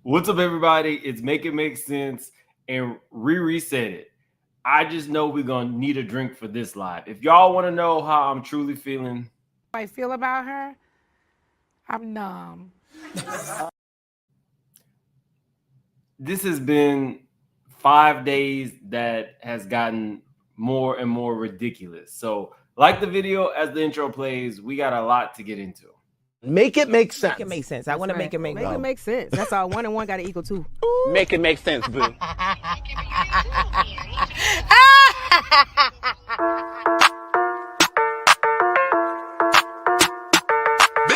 What's up, everybody? It's Make It Make Sense and reset it. I just know we're going to need a drink for this live. If y'all want to know how I'm truly feeling, I feel about her, I'm numb. This has been 5 days that has gotten more and more ridiculous. So, like the video as the intro plays, we got a lot to get into. Make it make sense. Make it make sense. I want to make it make it make sense. That's all. 1 and 1 got to equal 2. Make it make sense, boo. Big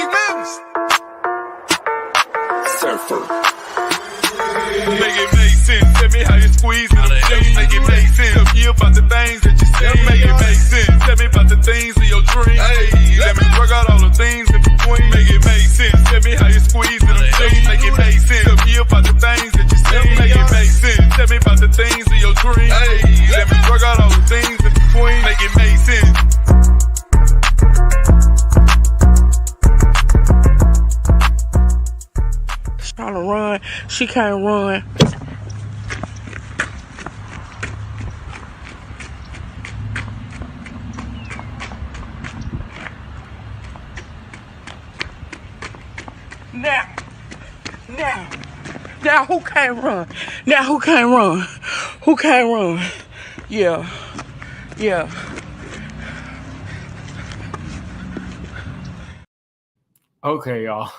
moves. Surfer. Make it make sense. Tell me how you squeeze it. Make it make sense. Tell me about the things that you say. Make it make sense. Tell me about the things of your dream. Hey, let me work out all the things in between. Make it make sense. Tell me how you squeeze it. Make it make sense. Tell me about the things that you say. Make it make sense. Tell me about the things of your dream. Hey, let me work out all the things in between. Make it make sense. Trying to run. She can't run. Now who can't run? Now who can't run? Who can't run? Yeah. Okay, y'all.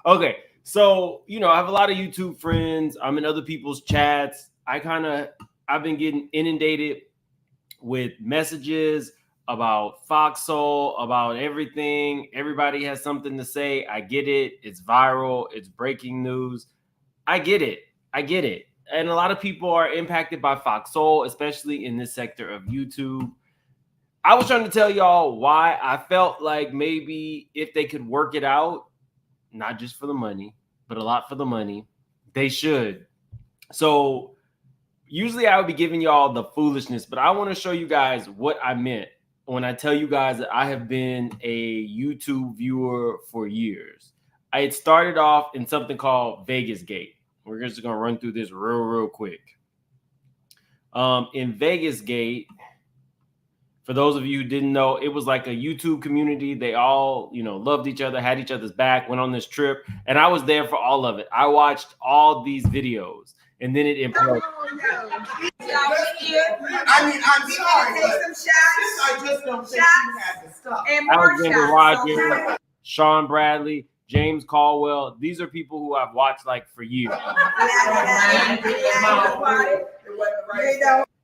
Okay, so, I have a lot of YouTube friends. I'm in other people's chats. I've been getting inundated with messages about Foxhole, about everything. Everybody has something to say. I get it. It's viral. It's breaking news. I get it. And a lot of people are impacted by Foxhole, especially in this sector of YouTube. I was trying to tell y'all why I felt like maybe if they could work it out, not just for the money, but a lot for the money, they should. So usually I would be giving y'all the foolishness, but I want to show you guys what I meant when I tell you guys that I have been a YouTube viewer for years. I had started off in something called Vegas Gate. We're just going to run through this real quick. In Vegas Gate, for those of you who didn't know, it was like a YouTube community. They all, loved each other, had each other's back, went on this trip, and I was there for all of it. I watched all these videos, and then it imploded. I'm sorry. I just don't think you had to stop. Alexander Rogers, Sean Bradley, James Caldwell. These are people who I've watched for years.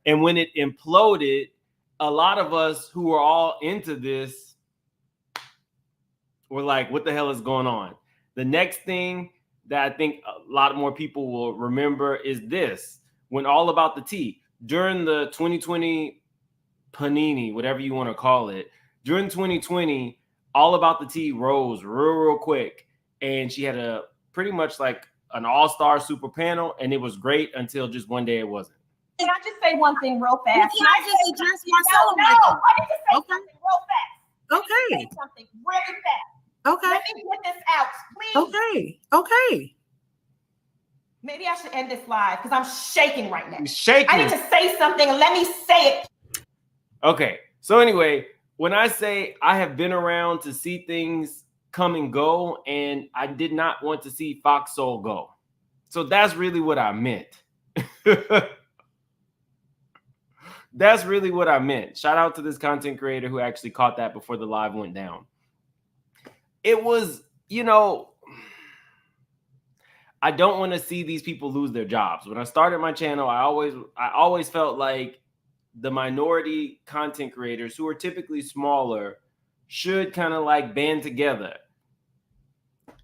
And when it imploded, a lot of us who were all into this were like, what the hell is going on? The next thing that I think a lot more people will remember is this. When All About the Tea, during the 2020 Panini, whatever you want to call it, during 2020, All About the Tea rose real quick. And she had a pretty much like an all-star super panel, and it was great until just one day it wasn't. Can I just say one thing real fast? Can I just address myself? No, I need to say something real fast. Okay. Say something really fast. Okay. Let me get this out, please. Okay. Maybe I should end this live because I'm shaking right now. You're shaking. I need to say something and let me say it. Okay. So anyway, when I say I have been around to see things come and go, and I did not want to see Foxhole go. So that's really what I meant. That's really what I meant. Shout out to this content creator who actually caught that before the live went down. It was, I don't want to see these people lose their jobs. When I started my channel, I always felt like the minority content creators who are typically smaller should kind of band together.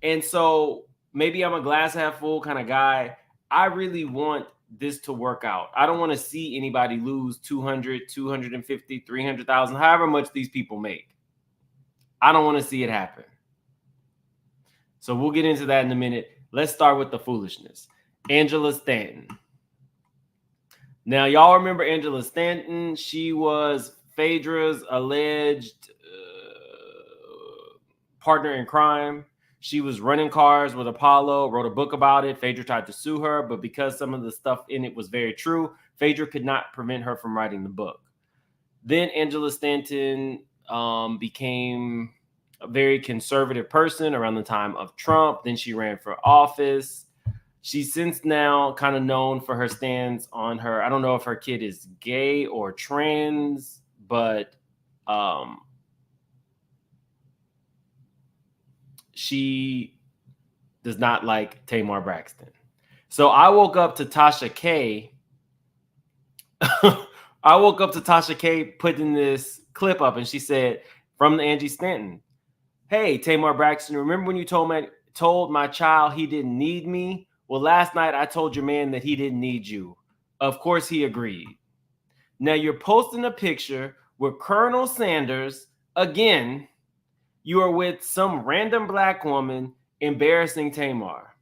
And so maybe I'm a glass half full kind of guy. I really want this to work out. I don't want to see anybody lose 200, 250, 300,000, however much these people make. I don't want to see it happen. So we'll get into that in a minute. Let's start with the foolishness. Angela Stanton. Now, y'all remember Angela Stanton? She was Phaedra's alleged partner in crime. She was running cars with Apollo, wrote a book about it. Phaedra tried to sue her, but because some of the stuff in it was very true, Phaedra could not prevent her from writing the book. Then Angela Stanton became a very conservative person around the time of Trump. Then she ran for office. She's since now kind of known for her stance on her. I don't know if her kid is gay or trans, but she does not like Tamar Braxton. So I woke up to Tasha K. Putting this clip up, and she said from the Angie Stanton, "Hey, Tamar Braxton, remember when you told my child he didn't need me? Well, last night I told your man that he didn't need you. Of course he agreed. Now you're posting a picture with Colonel Sanders. Again, you are with some random black woman embarrassing Tamar."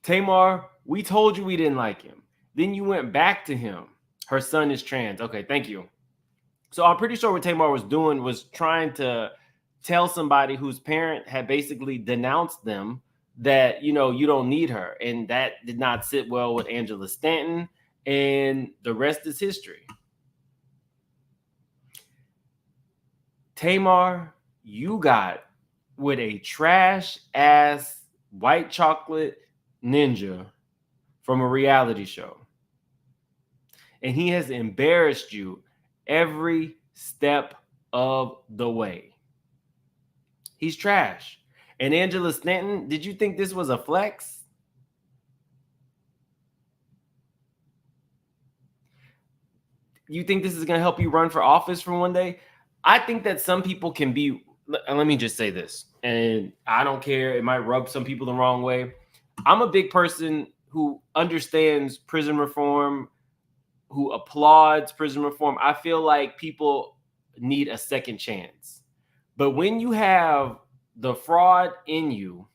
Tamar, we told you we didn't like him. Then you went back to him. Her son is trans. Okay, thank you. So I'm pretty sure what Tamar was doing was trying to tell somebody whose parent had basically denounced them that, you know, you don't need her. And that did not sit well with Angela Stanton. And the rest is history. Tamar, you got with a trash ass white chocolate ninja from a reality show. And he has embarrassed you every step of the way. He's trash. And Angela Stanton, did you think this was a flex? You think this is going to help you run for office for one day? I think that some people can be, let me just say this, and I don't care, it might rub some people the wrong way. I'm a big person who understands prison reform, who applauds prison reform. I feel like people need a second chance. But when you have the fraud in you,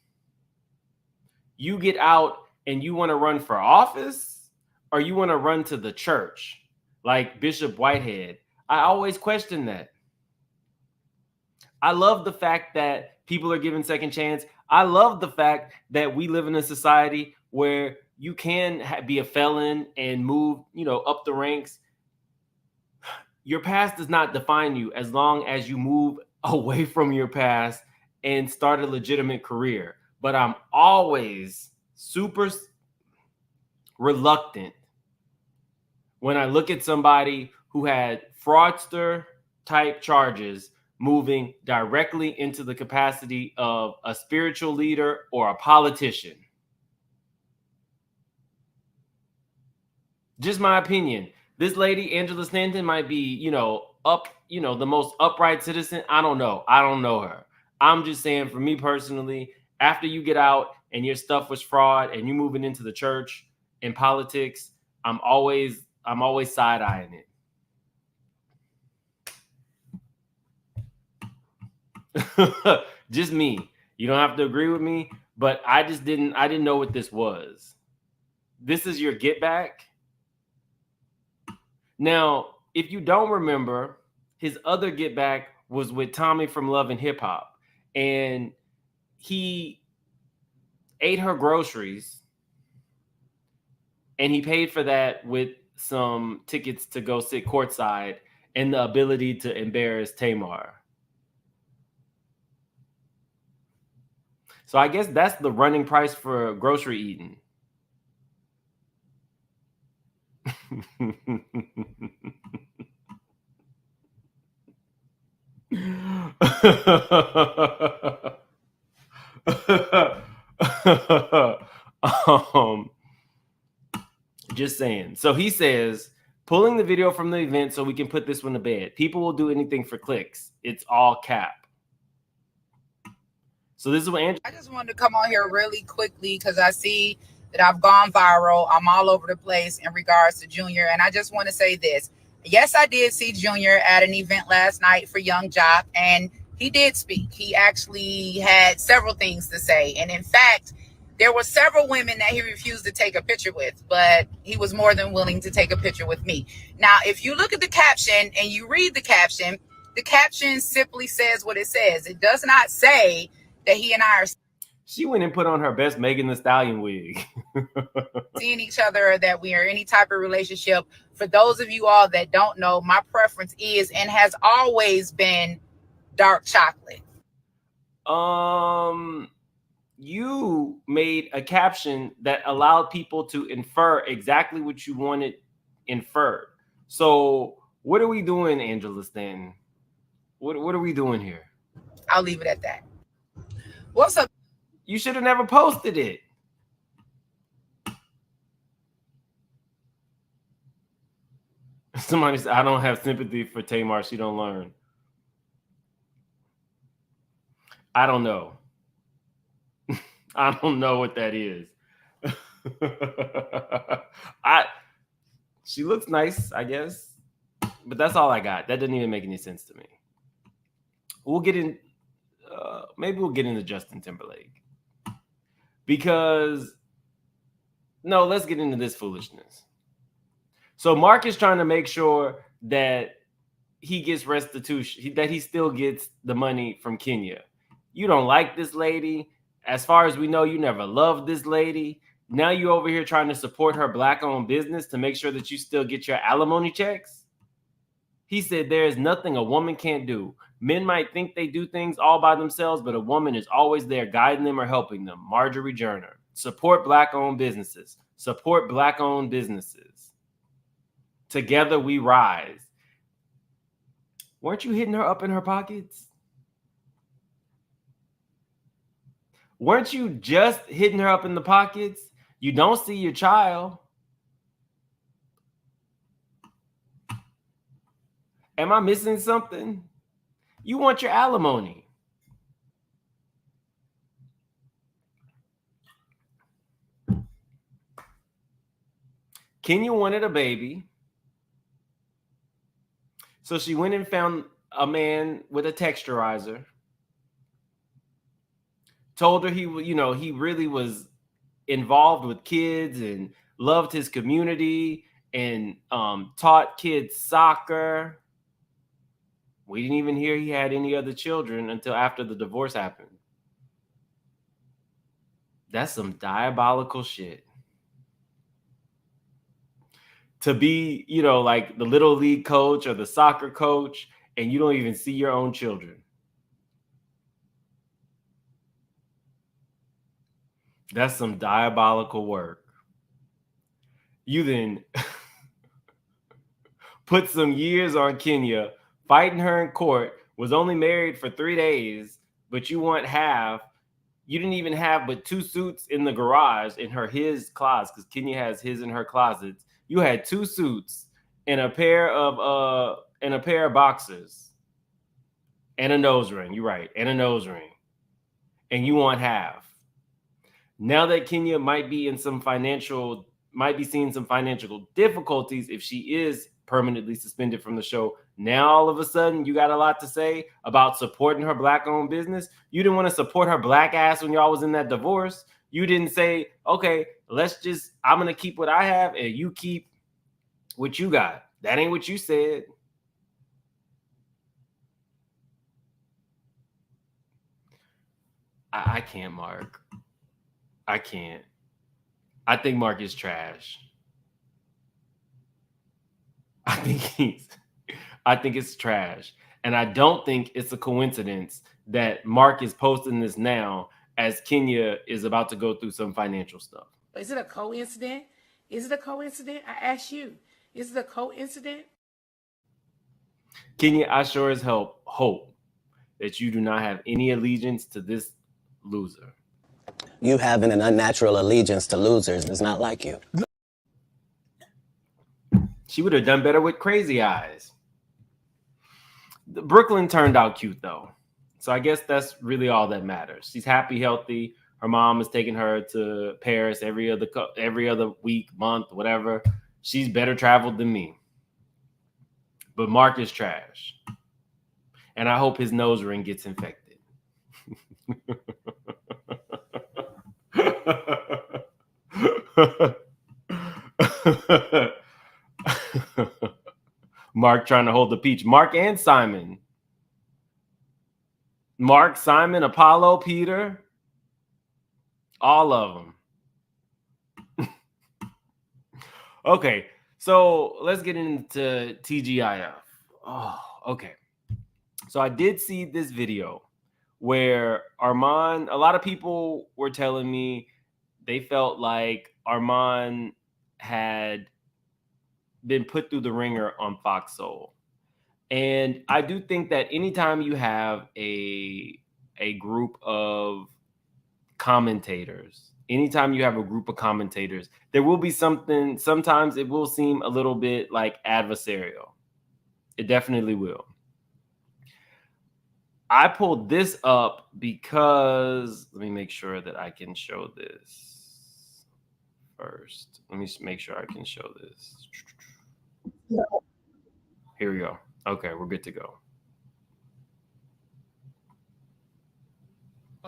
you get out and you want to run for office, or you want to run to the church like Bishop Whitehead. I always question that. I love the fact that people are given second chance. I love the fact that we live in a society where you can be a felon and move, you know, up the ranks. Your past does not define you as long as you move away from your past and start a legitimate career. But I'm always super reluctant when I look at somebody who had fraudster type charges moving directly into the capacity of a spiritual leader or a politician. Just my opinion. This lady, Angela Stanton, might be, you know, the most upright citizen. I don't know. I don't know her. I'm just saying, for me personally, after you get out and your stuff was fraud and you moving into the church and politics, I'm always side-eyeing it. Just me. You don't have to agree with me, but I didn't know what this was. This is your get back. Now, if you don't remember, his other get back was with Tommy from Love and Hip Hop, and he ate her groceries and he paid for that with some tickets to go sit courtside and the ability to embarrass Tamar. So I guess that's the running price for grocery eating. Just saying. So he says, pulling the video from the event so we can put this one to bed. People will do anything for clicks. It's all cap. So this is what Andrew. I just wanted to come on here really quickly because I see that I've gone viral. I'm all over the place in regards to Junior. And I just want to say this. Yes, I did see Junior at an event last night for Young Jock, and he did speak. He actually had several things to say. And in fact, There were several women that he refused to take a picture with, but he was more than willing to take a picture with me. Now, if you look at the caption and you read the caption simply says what it says. It does not say that he and I are She went and put on her best Megan Thee Stallion wig. seeing each other, that we are in any type of relationship. For those of you all that don't know, my preference is and has always been dark chocolate. You made a caption that allowed people to infer exactly what you wanted inferred. So what are we doing, Angela Stanton? What are we doing here? I'll leave it at that. What's up? You should have never posted it. Somebody said, I don't have sympathy for Tamar. She don't learn. I don't know. I don't know what that is. She looks nice, I guess. But that's all I got. That doesn't even make any sense to me. We'll get in. Maybe we'll get into Justin Timberlake. Because, no, let's get into this foolishness. So Mark is trying to make sure that he gets restitution, that he still gets the money from Kenya. You don't like this lady. As far as we know, you never loved this lady. Now you over here trying to support her black-owned business to make sure that you still get your alimony checks. He said there is nothing a woman can't do. Men might think they do things all by themselves, but a woman is always there guiding them or helping them. Marjorie Journer. Support black-owned businesses. Support black-owned businesses. Together we rise. Weren't you hitting her up in her pockets? Weren't you just hitting her up in the pockets? You don't see your child. Am I missing something? You want your alimony. Kenya wanted a baby. So she went and found a man with a texturizer. Told her he really was involved with kids and loved his community and taught kids soccer. We didn't even hear he had any other children until after the divorce happened. That's some diabolical shit. To be, like the little league coach or the soccer coach, and you don't even see your own children. That's some diabolical work. You then put some years on Kenya, fighting her in court, was only married for 3 days, but you want half. You didn't even have but 2 suits in the garage in his closet, because Kenya has his in her closets. You had 2 suits and a pair of boxers and a nose ring. You're right, and a nose ring. And you want half. Now that Kenya might be seeing some financial difficulties if she is permanently suspended from the show. Now all of a sudden you got a lot to say about supporting her black-owned business. You didn't want to support her black ass when y'all was in that divorce. You didn't say, okay, I'm going to keep what I have and you keep what you got. That ain't what you said. I can't, Mark. I can't. I think Mark is trash. I think it's trash. And I don't think it's a coincidence that Mark is posting this now as Kenya is about to go through some financial stuff. Is it a coincidence? Is it a coincidence? I ask you. Is it a coincidence? Kenya, I sure as hell hope that you do not have any allegiance to this loser. You having an unnatural allegiance to losers is not like you. She would have done better with Crazy Eyes. Brooklyn turned out cute, though. So I guess that's really all that matters. She's happy, healthy. Her mom is taking her to Paris every other week, month, whatever. She's better traveled than me. But Mark is trash. And I hope his nose ring gets infected. Mark trying to hold the peach. Mark and Simon. Mark, Simon, Apollo, Peter. All of them. Okay, so let's get into TGIF. Oh, okay. So I did see this video where Arman, a lot of people were telling me they felt like Arman had been put through the ringer on Fox Soul. And I do think that anytime you have a group of commentators, there will be something, sometimes it will seem a little bit like adversarial. It definitely will. I pulled this up because, let me make sure that I can show this first. Let me make sure I can show this. Here we go. Okay, we're good to go.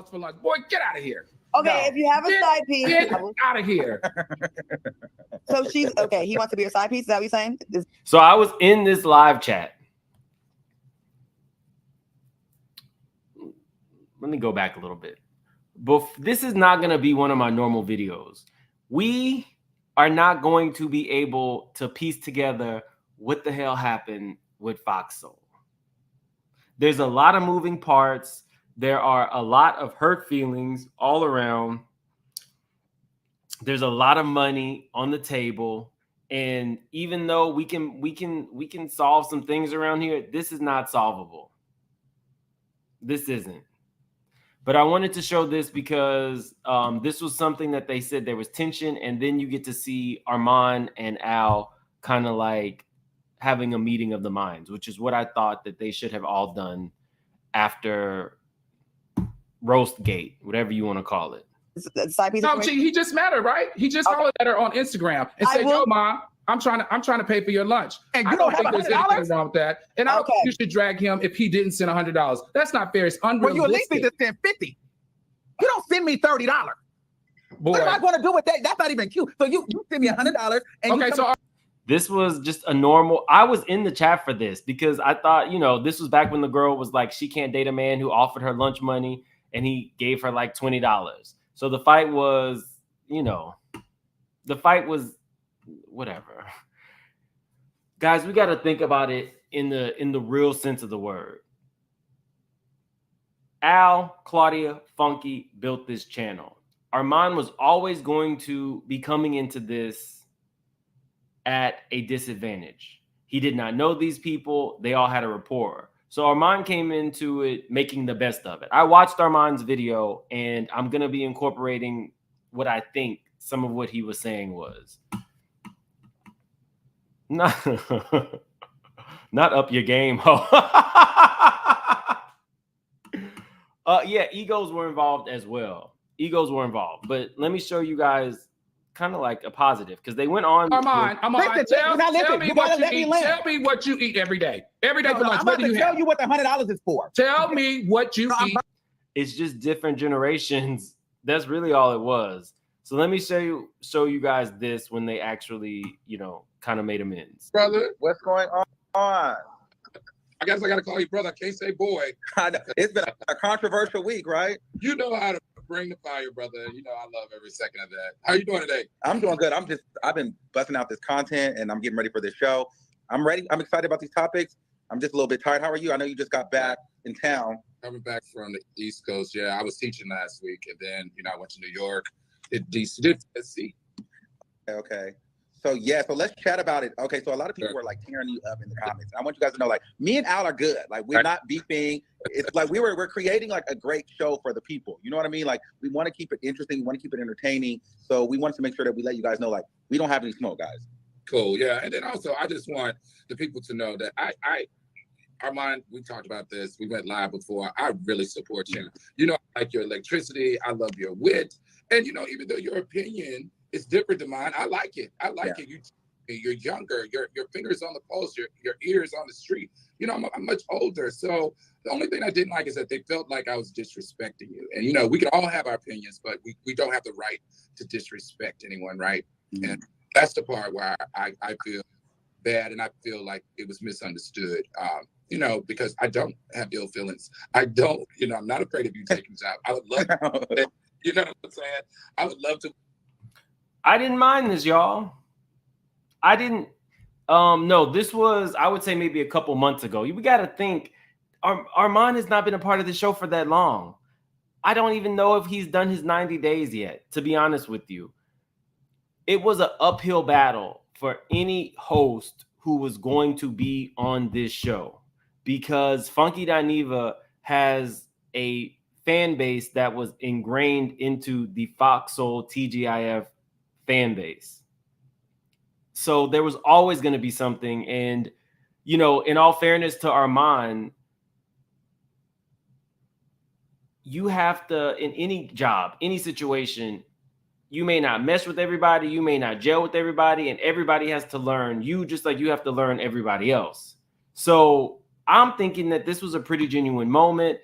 For lunch. Boy, get out of here. Okay, No. if you have a side piece, Get out of here. So she's okay. He wants to be a side piece. Is that what you're saying? So I was in this live chat. Let me go back a little bit. This is not going to be one of my normal videos. We are not going to be able to piece together what the hell happened with Fox Soul. There's a lot of moving parts. There are a lot of hurt feelings all around. There's a lot of money on the table. And even though we can solve some things around here, this is not solvable. This isn't. But I wanted to show this because this was something that they said there was tension, and then you get to see Arman and Al kind of like having a meeting of the minds, which is what I thought that they should have all done after Roastgate, whatever you want to call it. Side piece. No, he just met her, right? He just hollered at her on Instagram and said, "Yo, Mom, I'm trying to pay for your lunch." And you don't think there's anything wrong with that. And I don't think you should drag him if he didn't send $100. That's not fair. It's unrealistic. Well, you at least need to send $50. You don't send me $30. Boy. What am I going to do with that? That's not even cute. So you send me $100. And okay, so this was just a normal. I was in the chat for this because I thought, this was back when the girl was like, she can't date a man who offered her lunch money and he gave her like $20. So the fight was, whatever. Guys, we got to think about it in the real sense of the word. Al, Claudia, Funky built this channel. Arman was always going to be coming into this at a disadvantage. He did not know these people. They all had a rapport. So Arman came into it making the best of it. I watched Arman's video, and I'm going to be incorporating what I think some of what he was saying was. Not up your game, ho. Yeah, egos were involved as well. But let me show you guys kind of like a positive because they went on. Arman, tell me what you eat. Tell me what you eat every day. Every day for lunch. I'm about to tell you what the $100 is for. Tell me what you eat. It's just different generations. That's really all it was. So let me show you guys this when they actually, kind of made amends. Brother, what's going on? I guess I got to call you brother. I can't say boy. It's been a controversial week, right? You know how to bring the fire, brother. I love every second of that. How you doing today? I'm doing good. I've been busting out this content and I'm getting ready for this show. I'm ready. I'm excited about these topics. I'm just a little bit tired. How are you? I know you just got back in town. Coming back from the East Coast. Yeah, I was teaching last week and then, I went to New York. Did DC. Okay. So let's chat about it. Okay, so a lot of people were like tearing you up in the comments. I want you guys to know, like, me and Al are good. Like, we're not beefing. It's like we're creating like a great show for the people. You know what I mean? Like, we want to keep it interesting. We want to keep it entertaining. So we wanted to make sure that we let you guys know, like, we don't have any smoke, guys. Cool. Yeah. And then also, I just want the people to know that Arman, we talked about this. We went live before. I really support you. I like your electricity. I love your wit. And, even though your opinion is different than mine, I like it. I like it. You're younger. Your fingers on the pulse. Your ears on the street. You know, I'm much older. So the only thing I didn't like is that they felt like I was disrespecting you. And you know, we can all have our opinions, but we don't have the right to disrespect anyone, right? Mm-hmm. And that's the part where I feel bad, and I feel like it was misunderstood. You know, because I don't have ill feelings. I don't. You know, I'm not afraid of you taking jobs. I would love to. You know what I'm saying? I would love to. I didn't mind this, y'all. I didn't. No, this was, I would say, maybe a couple months ago. We got to think, Arman has not been a part of the show for that long. I don't even know if he's done his 90 days yet, to be honest with you. It was an uphill battle for any host who was going to be on this show, because Funky Dineva has a fan base that was ingrained into the Fox Soul TGIF fan base. So there was always going to be something. And, you know, in all fairness to Arman, you have to, in any job, any situation, you may not mess with everybody, you may not gel with everybody, and everybody has to learn you just like you have to learn everybody else. So I'm thinking that this was a pretty genuine moment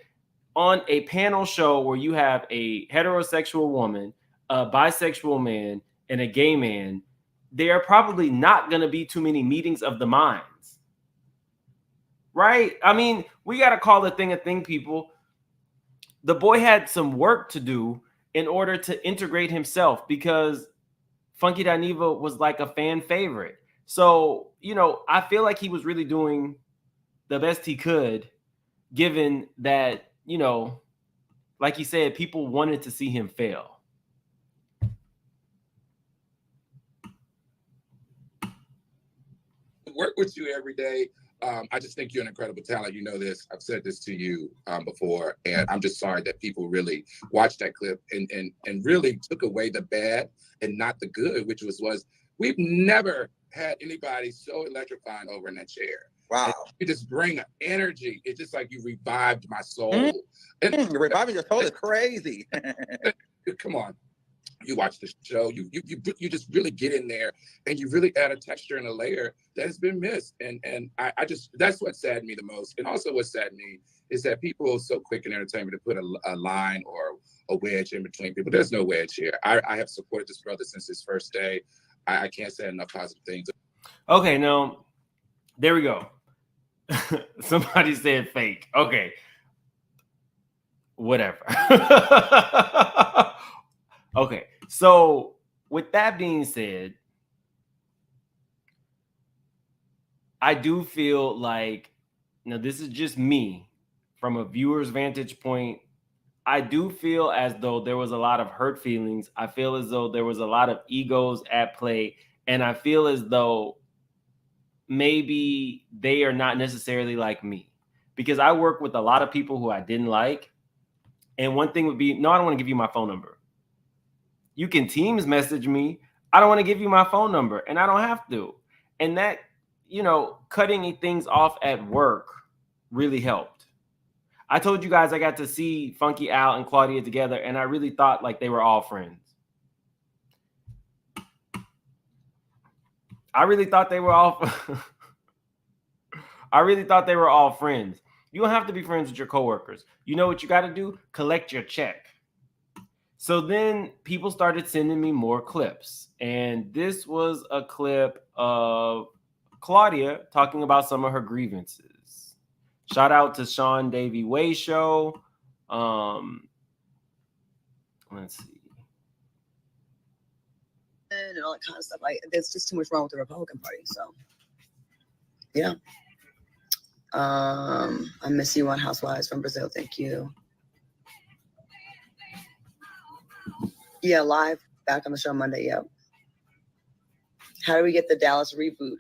on a panel show where you have a heterosexual woman, a bisexual man, and a gay man. There are probably not going to be too many meetings of the minds, right? I mean, we got to call a thing, people. The boy had some work to do in order to integrate himself, because Funky Dineva was like a fan favorite. So, you know, I feel like he was really doing the best he could, given that, you know, like he said, people wanted to see him fail. Work with you every day. I just think you're an incredible talent. You know this. I've said this to you before, and I'm just sorry that people really watched that clip and really took away the bad and not the good, which was we've never had anybody so electrifying over in that chair. Wow. And you just bring energy. It's just like you revived my soul. And reviving your soul is crazy. Come on. You watch the show, you just really get in there, and you really add a texture and a layer that has been missed. And I just, that's what saddened me the most. And also what saddened me is that people are so quick in entertainment to put a line or a wedge in between people. There's no wedge here. I have supported this brother since his first day. I can't say enough positive things. Okay, now there we go. Somebody said fake. Okay. Whatever. Okay, so with that being said, I do feel like, now this is just me from a viewer's vantage point, I do feel as though there was a lot of hurt feelings. I feel as though there was a lot of egos at play, and I feel as though maybe they are not necessarily like me, because I work with a lot of people who I didn't like. And one thing would be, no, I don't want to give you my phone number. You can Teams message me. I don't want to give you my phone number, and I don't have to. And that, you know, cutting things off at work really helped. I told you guys I got to see Funky Al and Claudia together, and I really thought like they were all friends. I really thought they were all friends. You don't have to be friends with your coworkers. You know what you got to do? Collect your check. So then people started sending me more clips. And this was a clip of Claudia talking about some of her grievances. Shout out to Sean Davey Way Show. Let's see. And all that kind of stuff. Like, there's just too much wrong with the Republican Party. So, yeah. I miss you on Housewives from Brazil. Thank you. Yeah, live, back on the show Monday. Yep. How do we get the Dallas reboot?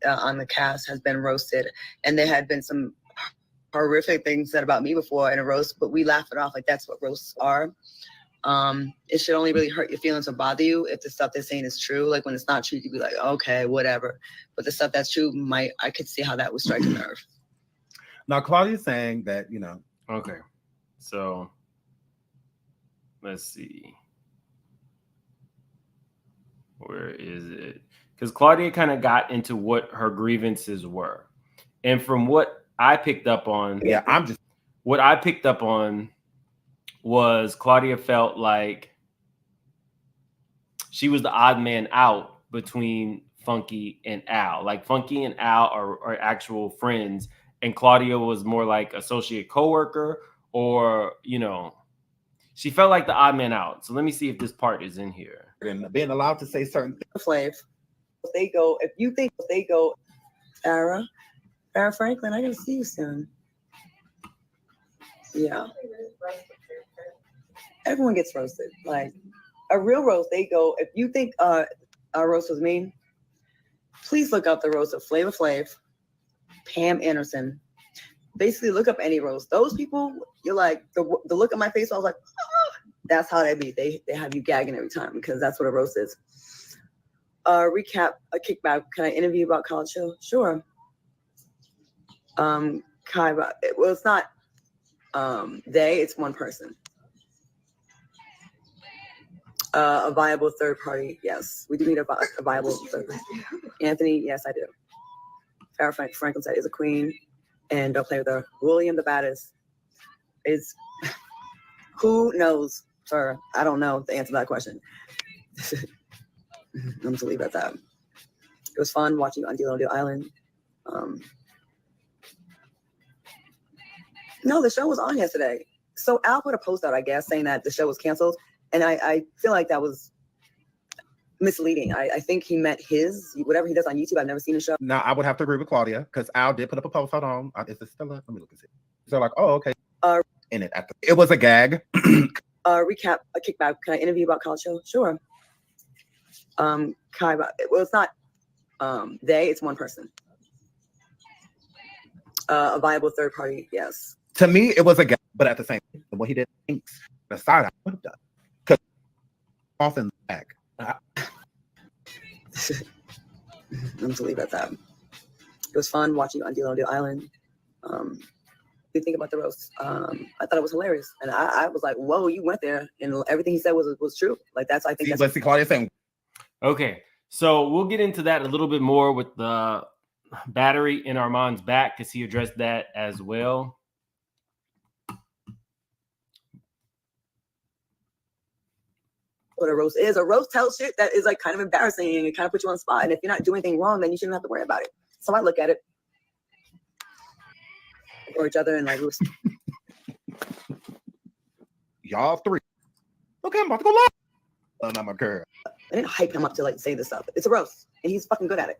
On the cast has been roasted, and there had been some horrific things said about me before in a roast, but we laugh it off like that's what roasts are. It should only really hurt your feelings or bother you if the stuff they're saying is true. Like when it's not true, you'd be like, okay, whatever. But the stuff that's true, I could see how that would strike a nerve. Now, Claudia's saying that, you know. Okay. So let's see. Where is it? Because Claudia kind of got into what her grievances were. And from what I picked up on, what I picked up on was Claudia felt like she was the odd man out between Funky and Al. Like Funky and Al are actual friends, and Claudia was more like associate coworker, or she felt like the odd man out. So let me see if this part is in here. And being allowed to say certain things. Flav, they go. If you think they go, Farrah Franklin, I gotta see you soon. Yeah. Everyone gets roasted. Like a real roast, they go. If you think our roast was mean, please look up the roast of Flavor Flav, Pam Anderson. Basically, look up any roast. Those people, you're like the look on my face. I was like, that's how they be. They have you gagging every time because that's what a roast is. Recap, a kickback. Can I interview about college show? Sure. Kai, well, it's not they. It's one person. A viable third party. Yes, we do need a viable third party. Anthony, yes, I do. Farrah Franklin said is a queen, and don't play with her. William the baddest is. Who knows? Sir, I don't know the answer to that question. I'm going to leave it at that. It was fun watching you on Deal Island. No, the show was on yesterday. So Al put a post out, I guess, saying that the show was canceled. And I feel like that was misleading. I think he meant whatever he does on YouTube. I've never seen a show. Now, I would have to agree with Claudia because Al did put up a post. Hold on. Is it still up? Let me look and see. So like, oh, okay. In it. It was a gag. Recap, a kickback. Can I interview about college show? Sure. Kai, well, it's not they. It's one person. A viable third party. Yes. To me, it was a gag, but at the same time, what he did, the side I would have done. Because off in the back. I'm going to leave it at that. It was fun watching you on Deal Island. You think about the roast. I thought it was hilarious, and I was like, "Whoa, you went there!" And everything he said was true. Like that's I think. Let's see Claudia saying. Okay, so we'll get into that a little bit more with the battery in Arman's back because he addressed that as well. What a roast is. A roast tells shit that is like kind of embarrassing and it kind of puts you on the spot. And if you're not doing anything wrong, then you shouldn't have to worry about it. So I look at it. Or each other and like y'all three. Okay, I'm about to go live. Oh, not my girl. I didn't hype him up to like say this stuff. It's a roast, and he's fucking good at it.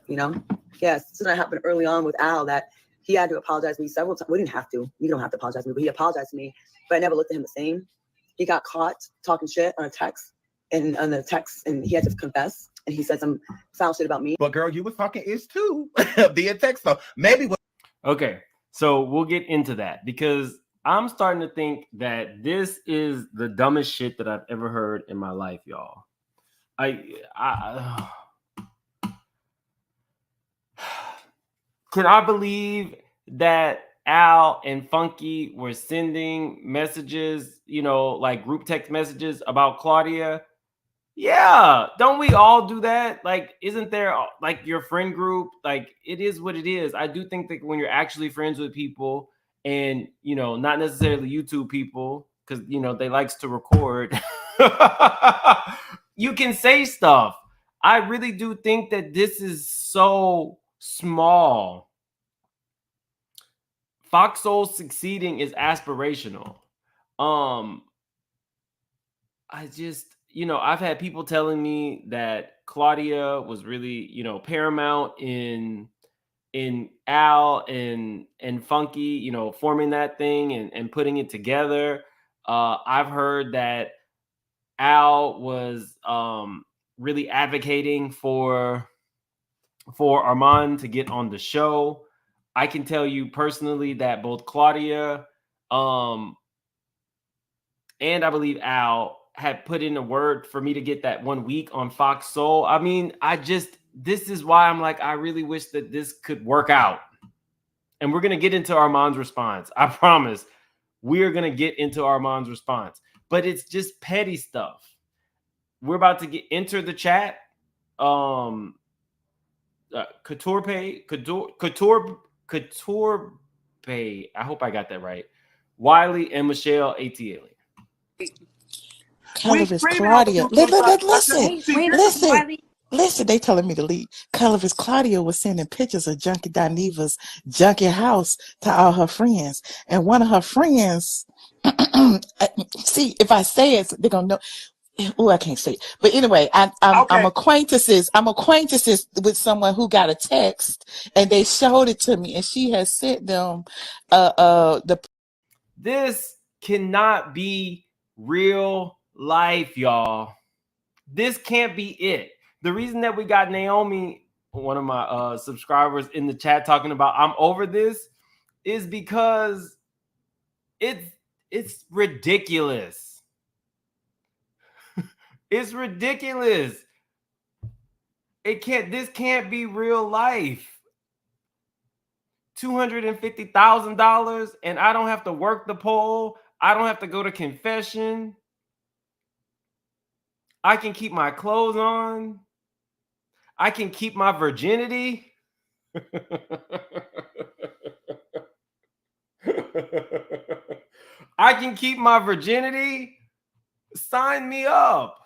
You know? Yes, this is what happened early on with Al that he had to apologize to me several times. We didn't have to. You don't have to apologize to me, but he apologized to me. But I never looked at him the same. He got caught talking shit on a text, and he had to confess. And he said some foul shit about me. But girl, you was talking ish too via text, so maybe. Okay, so we'll get into that because I'm starting to think that this is the dumbest shit that I've ever heard in my life, y'all. Can I believe that Al and Funky were sending messages, like group text messages about Claudia? Yeah, don't we all do that? Like, isn't there like your friend group? Like, it is what it is. I do think that when you're actually friends with people and, not necessarily YouTube people, because, they likes to record, you can say stuff. I really do think that this is so small. Fox Soul succeeding is aspirational. I've had people telling me that Claudia was really, paramount in Al and Funky, forming that thing and putting it together. I've heard that Al was really advocating for Arman to get on the show. I can tell you personally that both Claudia and I believe Al had put in a word for me to get that 1 week on Fox Soul. I mean, this is why I'm like, I really wish that this could work out. And we're going to get into Arman's response. I promise we are going to get into Arman's response, but it's just petty stuff. we're about to enter the chat. Couture Pay. I hope I got that right. Wiley and Michelle ATL. Color is Claudia. Listen. They telling me to leave. Color is Claudia was sending pictures of Junkie Dineva's junkie house to all her friends, and one of her friends. See, if I say it, they're gonna know. Oh, I can't say it. But anyway, I'm acquaintances. I'm acquaintances with someone who got a text, and they showed it to me, and she has sent them This cannot be real life, y'all. This can't be it. The reason that we got Naomi, one of my subscribers in the chat, talking about I'm over this is because it's ridiculous. It's ridiculous. This can't be real life. $250,000 and I don't have to work the pole. I don't have to go to confession. I can keep my clothes on. I can keep my virginity. I can keep my virginity. Sign me up.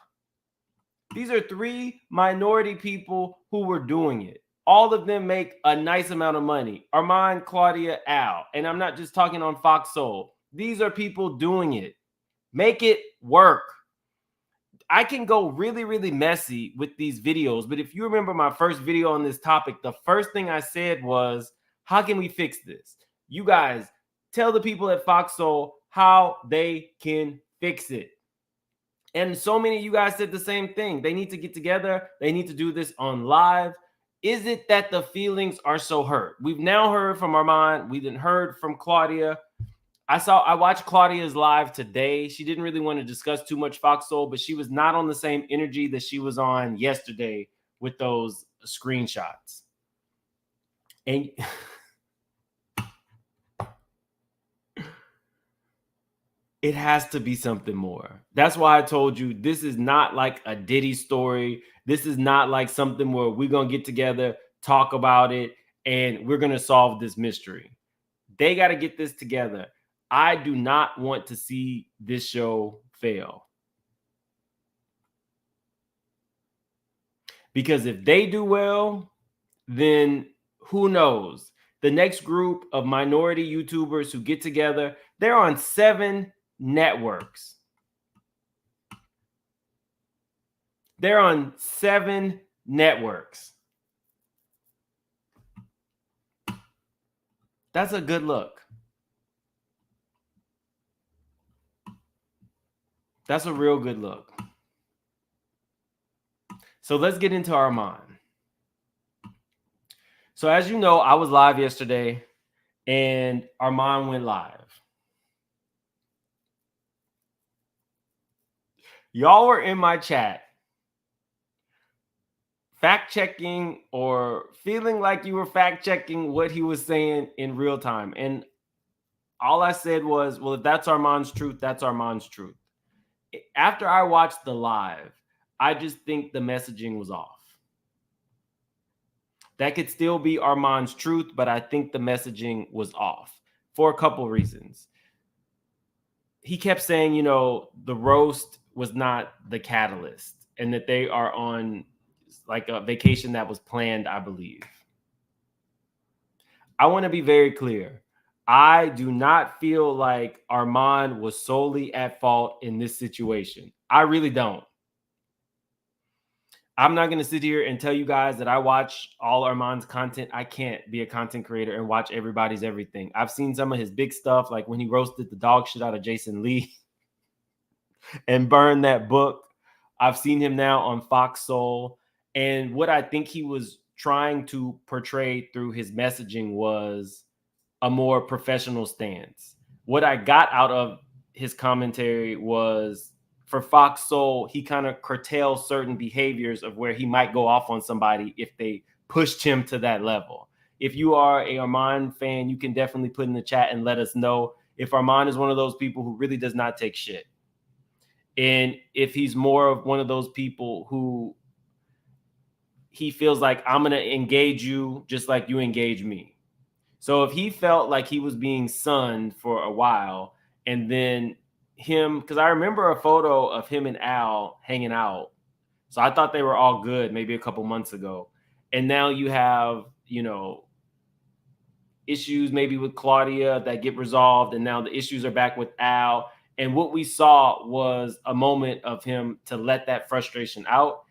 These are 3 minority people who were doing it. All of them make a nice amount of money. Arman, Claudia, Al. And I'm not just talking on Fox Soul. These are people doing it. Make it work. I can go really, really messy with these videos. But if you remember my first video on this topic, the first thing I said was, how can we fix this? You guys, tell the people at Fox Soul how they can fix it. And so many of you guys said the same thing. They need to get together. They need to do this on live. Is it that the feelings are so hurt? We've now heard from Arman. We didn't heard from Claudia. I watched Claudia's live today. She didn't really want to discuss too much Fox Soul, but she was not on the same energy that she was on yesterday with those screenshots. And it has to be something more. That's why I told you this is not like a Diddy story. This is not like something where we're going to get together, talk about it, and we're going to solve this mystery. They got to get this together. I do not want to see this show fail. Because if they do well, then who knows? The next group of minority YouTubers who get together, they're on 7 networks. They're on 7 networks. That's a good look. That's a real good look. So let's get into Arman. So as you know, I was live yesterday and Arman went live. Y'all were in my chat fact-checking or feeling like you were fact-checking what he was saying in real time. And all I said was, well, if that's Arman's truth, that's Arman's truth. After I watched the live, I just think the messaging was off. That could still be Arman's truth, but I think the messaging was off for a couple reasons. He kept saying, you know, the roast was not the catalyst and that they are on like a vacation that was planned, I believe. I want to be very clear. I do not feel like Arman was solely at fault in this situation. I really don't. I'm not going to sit here and tell you guys that I watch all Arman's content. I can't be a content creator and watch everybody's everything. I've seen some of his big stuff, like when he roasted the dog shit out of Jason Lee and burned that book. I've seen him now on Fox Soul. And what I think he was trying to portray through his messaging was a more professional stance. What I got out of his commentary was, for Fox Soul, he kind of curtails certain behaviors of where he might go off on somebody if they pushed him to that level. If you are a Arman fan, you can definitely put in the chat and let us know if Arman is one of those people who really does not take shit. And if he's more of one of those people who he feels like, I'm going to engage you just like you engage me. So if he felt like he was being sunned for a while, and then him, because I remember a photo of him and Al hanging out. So I thought they were all good maybe a couple months ago. And now you have, you know, issues maybe with Claudia that get resolved. And now the issues are back with Al. And what we saw was a moment of him to let that frustration out.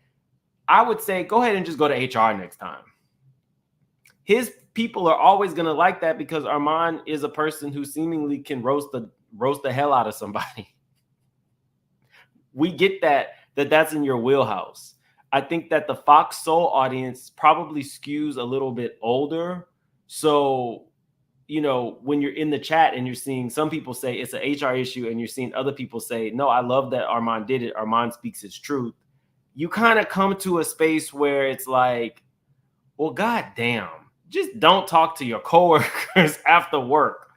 I would say go ahead and just go to HR next time. His people are always going to like that because Arman is a person who seemingly can roast the hell out of somebody. We get that's in your wheelhouse. I think that the Fox Soul audience probably skews a little bit older. So, you know, when you're in the chat and you're seeing some people say it's an HR issue and you're seeing other people say, no, I love that Arman did it. Arman speaks his truth. You kind of come to a space where it's like, well, goddamn, just don't talk to your coworkers after work.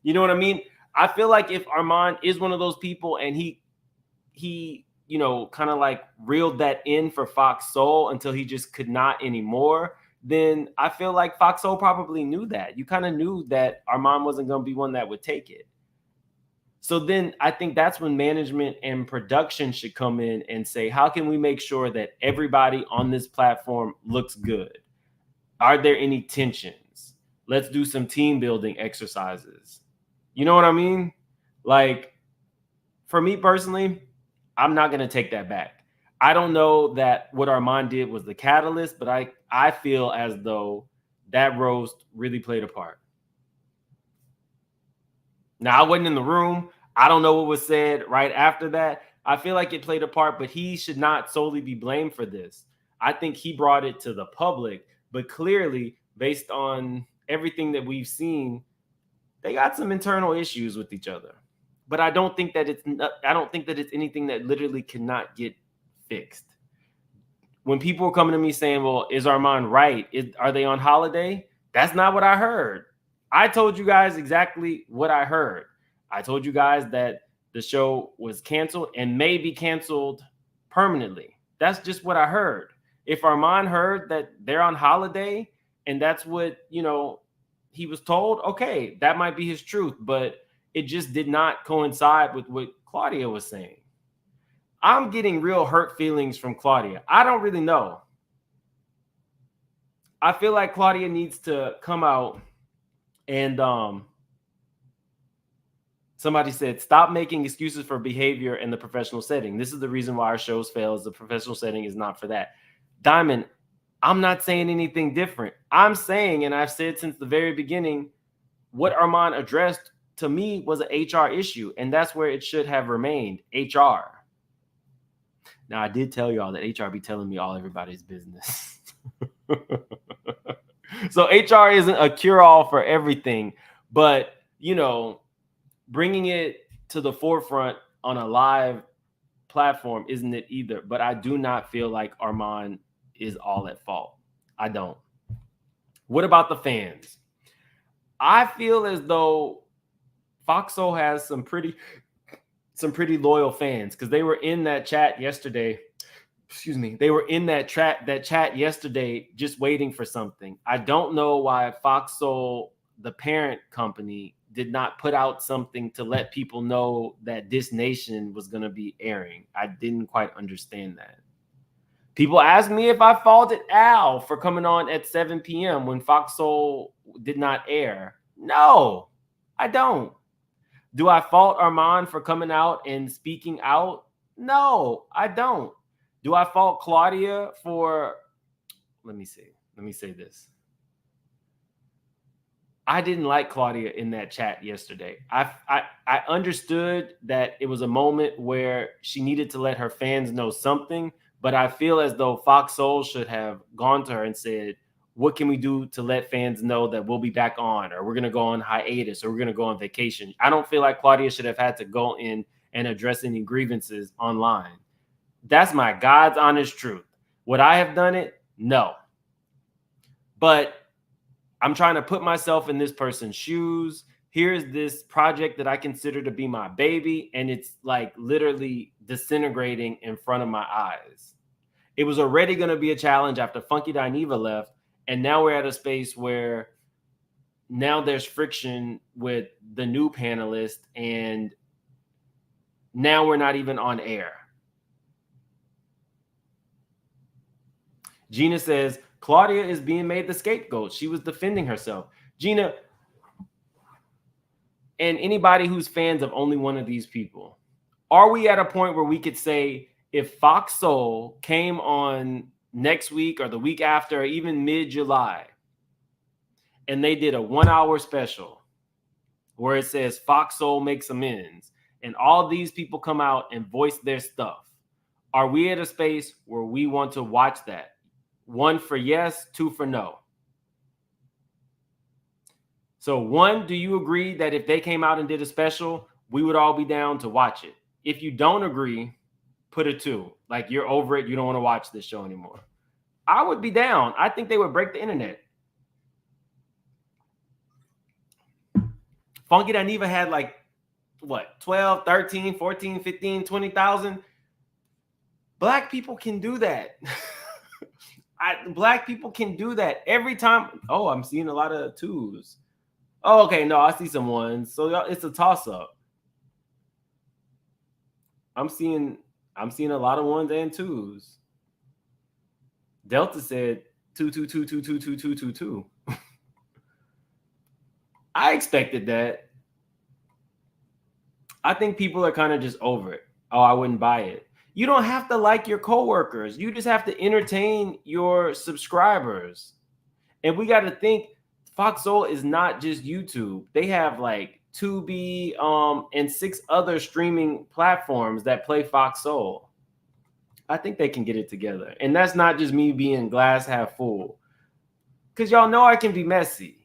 You know what I mean? I feel like if Arman is one of those people and he, you know, kind of like reeled that in for Fox Soul until he just could not anymore, then I feel like Fox Soul probably knew that. You kind of knew that Arman wasn't going to be one that would take it. So then I think that's when management and production should come in and say, how can we make sure that everybody on this platform looks good? Are there any tensions? Let's do some team building exercises. You know what I mean? Like, for me personally, I'm not going to take that back. I don't know that what Arman did was the catalyst, but I feel as though that roast really played a part. Now, I wasn't in the room. I don't know what was said right after that. I feel like it played a part, but he should not solely be blamed for this. I think he brought it to the public, but clearly, based on everything that we've seen, they got some internal issues with each other. But I don't think that it's anything that literally cannot get fixed. When people are coming to me saying, well, is Arman right? Are they on holiday? That's not what I heard. I told you guys exactly what I heard. I told you guys that the show was canceled and may be canceled permanently. That's just what I heard. If Arman heard that they're on holiday and that's what, you know, he was told, okay, that might be his truth, but it just did not coincide with what Claudia was saying. I'm getting real hurt feelings from Claudia. I don't really know. I feel like Claudia needs to come out and somebody said, stop making excuses for behavior in the professional setting. This is the reason why our shows fail, is the professional setting is not for that. Diamond, I'm not saying anything different. I'm saying, and I've said since the very beginning, what Arman addressed to me was an HR issue, and that's where it should have remained, HR. Now, I did tell y'all that HR be telling me all everybody's business. So HR isn't a cure-all for everything, but, you know, bringing it to the forefront on a live platform isn't it either. But I do not feel like Arman is all at fault. I don't. What about the fans? I feel as though Fox Soul has some pretty loyal fans, because they were in that chat yesterday. Excuse me. They were in that chat yesterday just waiting for something. I don't know why Fox Soul, the parent company, did not put out something to let people know that This Nation was going to be airing. I didn't quite understand that. People ask me if I faulted Al for coming on at 7 p.m. when Fox Soul did not air. No, I don't. Do I fault Arman for coming out and speaking out? No, I don't. Do I fault Claudia for, let me say this. I didn't like Claudia in that chat yesterday. I understood that it was a moment where she needed to let her fans know something, but I feel as though Fox Soul should have gone to her and said, what can we do to let fans know that we'll be back on, or we're going to go on hiatus, or we're going to go on vacation? I don't feel like Claudia should have had to go in and address any grievances online. That's my God's honest truth. Would I have done it? No. But I'm trying to put myself in this person's shoes. here's this project that I consider to be my baby, and it's like literally disintegrating in front of my eyes. It was already going to be a challenge after Funky Dineva left, and now we're at a space where now there's friction with the new panelist, and now we're not even on air. Gina says, Claudia is being made the scapegoat. She was defending herself. Gina, and anybody who's fans of only one of these people, are we at a point where we could say if Fox Soul came on next week or the week after, or even mid-July, and they did a 1-hour special where it says Fox Soul makes amends, and all these people come out and voice their stuff, are we at a space where we want to watch that? 1 for yes, 2 for no. So 1, do you agree that if they came out and did a special, we would all be down to watch it? If you don't agree, put a 2. Like you're over it. You don't want to watch this show anymore. I would be down. I think they would break the internet. Funky Dineva had like, what, 12, 13, 14, 15, 20,000. Black people can do that. Black people can do that every time. Oh, I'm seeing a lot of 2s. Oh, okay, no, I see some 1s. So it's a toss-up. I'm seeing a lot of 1s and 2s. Delta said 2, 2, 2, 2, 2, 2, 2, 2, 2. I expected that. I think people are kind of just over it. Oh, I wouldn't buy it. You don't have to like your coworkers. You just have to entertain your subscribers. And we got to think Fox Soul is not just YouTube. They have like Tubi and 6 other streaming platforms that play Fox Soul. I think they can get it together. And that's not just me being glass half full. Because y'all know I can be messy.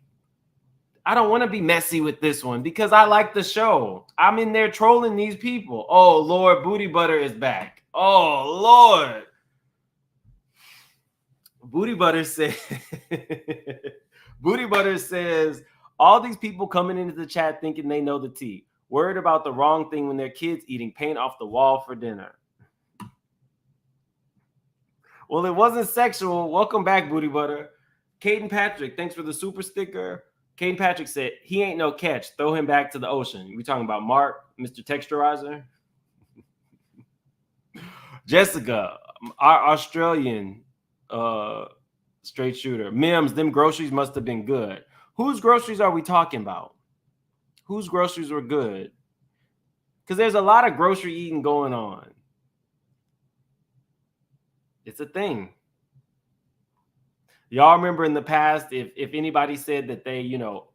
I don't want to be messy with this one because I like the show. I'm in there trolling these people. Oh, Lord, Booty Butter is back. Oh, Lord. Booty Butter says, all these people coming into the chat thinking they know the tea. Worried about the wrong thing when their kids eating paint off the wall for dinner. Well, it wasn't sexual. Welcome back, Booty Butter. Caden Patrick, thanks for the super sticker. Caden Patrick said, he ain't no catch. Throw him back to the ocean. We talking about Mark, Mr. Texturizer? Jessica, our Australian straight shooter. Mims, them groceries must have been good. Whose groceries are we talking about? Whose groceries were good? Because there's a lot of grocery eating going on. It's a thing. Y'all remember in the past, if anybody said that they,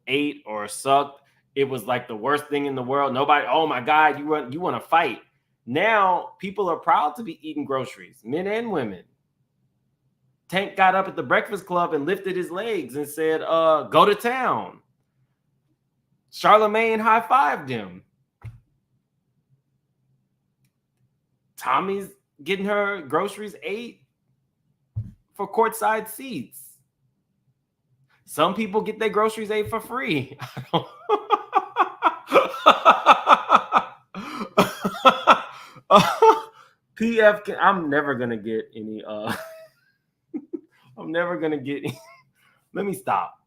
ate or sucked, it was like the worst thing in the world. Nobody, oh my God, you want to fight. Now people are proud to be eating groceries, men and women. Tank got up at the Breakfast Club and lifted his legs and said, go to town. Charlemagne high-fived him. Tommy's getting her groceries ate for courtside seats. Some people get their groceries ate for free. PF, I'm never going to get any. I'm never going to get any. Let me stop.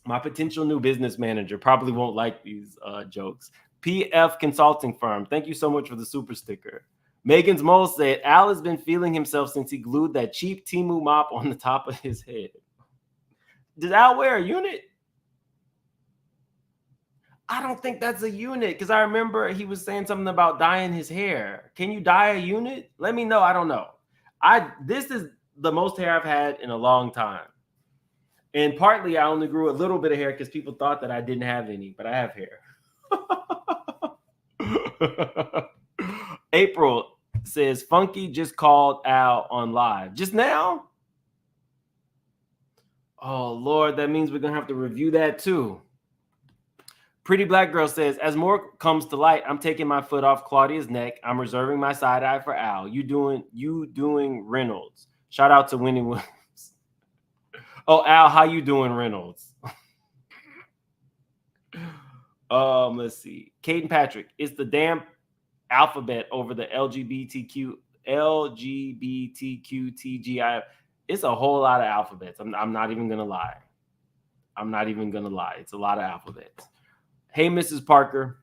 My potential new business manager probably won't like these jokes. PF Consulting Firm, thank you so much for the super sticker. Megan's Mole said, Al has been feeling himself since he glued that cheap Temu mop on the top of his head. Did Al wear a unit? I don't think that's a unit because I remember he was saying something about dyeing his hair. Can you dye a unit? Let me know. I don't know. This is the most hair I've had in a long time. And partly I only grew a little bit of hair because people thought that I didn't have any, but I have hair. April says, Funky just called Al on live. Just now? Oh, Lord, that means we're going to have to review that too. Pretty Black Girl says, as more comes to light, I'm taking my foot off Claudia's neck. I'm reserving my side eye for Al. You doing Reynolds. Shout out to Winnie Williams. Oh, Al, how you doing, Reynolds? Let's see. Caden Patrick, it's the damn alphabet over the LGBTQTGI. It's a whole lot of alphabets. I'm not even gonna lie. It's a lot of alphabets. Hey, Mrs. Parker.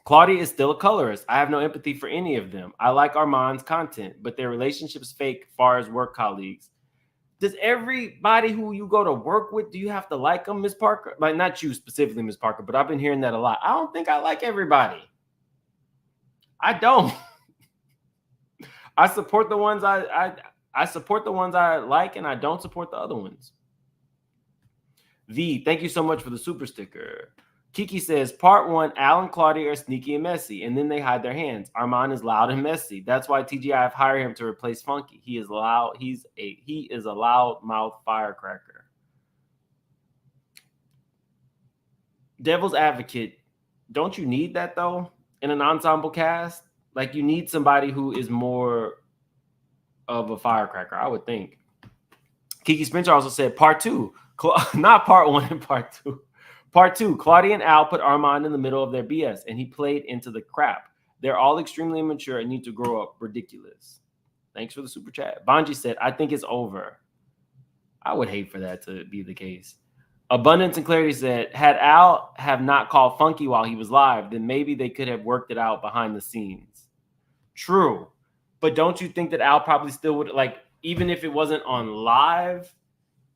Claudia is still a colorist. I have no empathy for any of them. I like Arman's content, but their relationship's fake far as work colleagues. Does everybody who you go to work with, do you have to like them, Miss Parker? Like, not you specifically, Miss Parker, but I've been hearing that a lot. I don't think I like everybody. I don't. I support the ones I support the ones I like, and I don't support the other ones. Thank you so much for the super sticker. Kiki says, part 1, Al and Claudia are sneaky and messy, and then they hide their hands. Arman is loud and messy. That's why TGIF hired him to replace Funky. He is loud. He is a loud mouth firecracker. Devil's advocate, don't you need that though in an ensemble cast? Like, you need somebody who is more of a firecracker, I would think. Kiki Spencer also said part 2, not part 1 and part 2. Part 2, Claudia and Al put Arman in the middle of their BS, and he played into the crap. They're all extremely immature and need to grow up. Ridiculous. Thanks for the super chat. Bonji said, I think it's over. I would hate for that to be the case. Abundance and Clarity said, had Al have not called Funky while he was live, then maybe they could have worked it out behind the scenes. True. But don't you think that Al probably still would, like, even if it wasn't on live,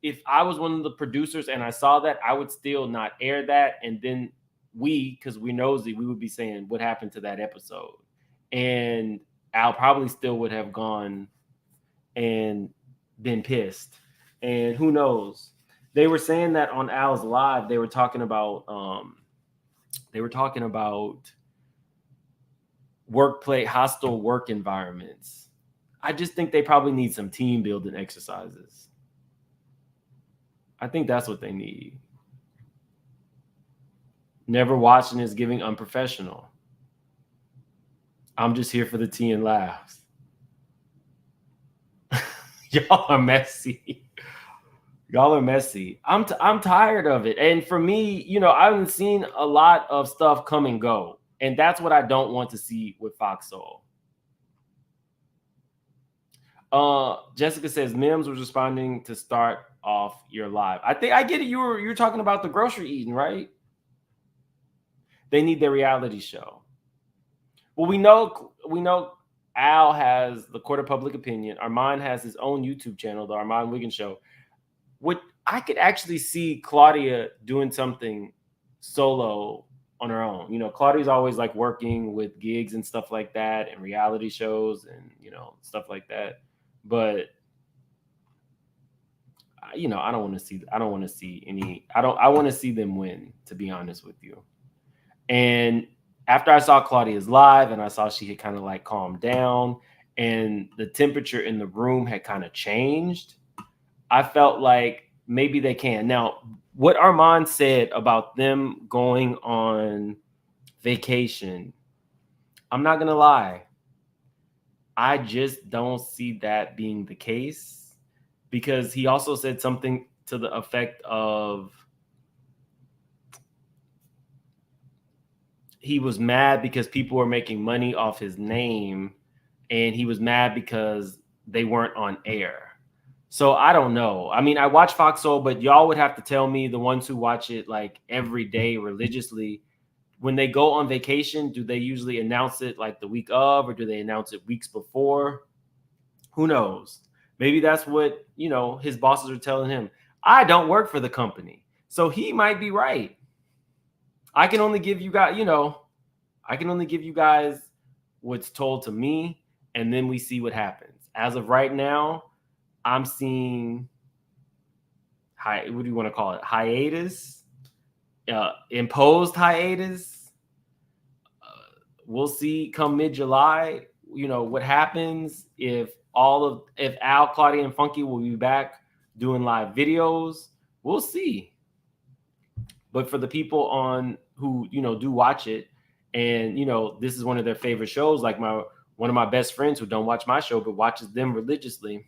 if I was one of the producers and I saw that, I would still not air that. And then because we're nosy, we would be saying what happened to that episode. And Al probably still would have gone and been pissed. And who knows? They were saying that on Al's live, they were talking about workplace, hostile work environments. I just think they probably need some team building exercises. I think that's what they need. Never watching is giving unprofessional. I'm just here for the tea and laughs. Y'all are messy. Y'all are messy. I'm tired of it. And for me, you know, I haven't seen a lot of stuff come and go. And that's what I don't want to see with Fox Soul. Jessica says Mims was responding to start off your live. I think I get it. You're talking about the grocery eating, right? They need their reality show. Well, we know Al has the Court of Public Opinion. Arman has his own YouTube channel, the Arman Wiggins Show. What I could actually see Claudia doing something solo on her own. You know, Claudia's always like working with gigs and stuff like that, and reality shows and, you know, stuff like that. But you know, I want to see them win, to be honest with you. And after I saw Claudia's live and I saw she had kind of like calmed down and the temperature in the room had kind of changed, I felt like maybe they can. Now, what Arman said about them going on vacation, I'm not going to lie. I just don't see that being the case, because he also said something to the effect of he was mad because people were making money off his name, and he was mad because they weren't on air. So I don't know. I mean, I watch Fox Soul, but y'all would have to tell me, the ones who watch it like every day religiously, when they go on vacation, do they usually announce it like the week of, or do they announce it weeks before? Who knows? Maybe that's what, you know, his bosses are telling him. I don't work for the company. So he might be right. I can only give you guys, what's told to me, and then we see what happens. As of right now, I'm seeing, what do you want to call it? Hiatus, imposed hiatus. We'll see come mid-July, you know, what happens if Al, Claudia, and Funky will be back doing live videos. We'll see. But for the people who, you know, do watch it, and, you know, this is one of their favorite shows, like one of my best friends who don't watch my show but watches them religiously.